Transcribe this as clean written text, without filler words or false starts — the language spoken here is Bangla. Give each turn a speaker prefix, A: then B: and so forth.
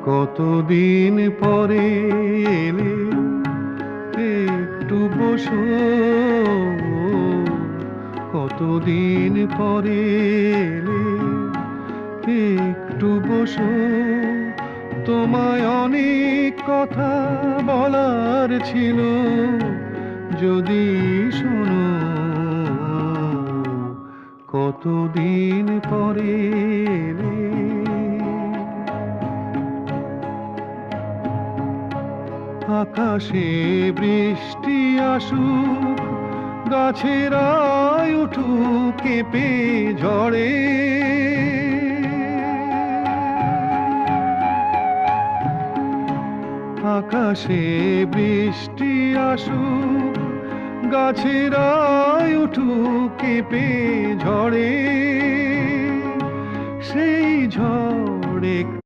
A: কতদিন পরে এলে, একটু বসো। কতদিন পরে এলে, একটু বসো। তোমায় অনেক কথা বলার ছিল, যদি শোনো। কতদিন পরে এলে। আকাশে বৃষ্টি আসুক, গাছেরাই উঠুক কেঁপে ঝড়ে। আকাশে বৃষ্টি আসুক, গাছেরাই উঠুক কেঁপে ঝড়ে। সেই ঝড়ে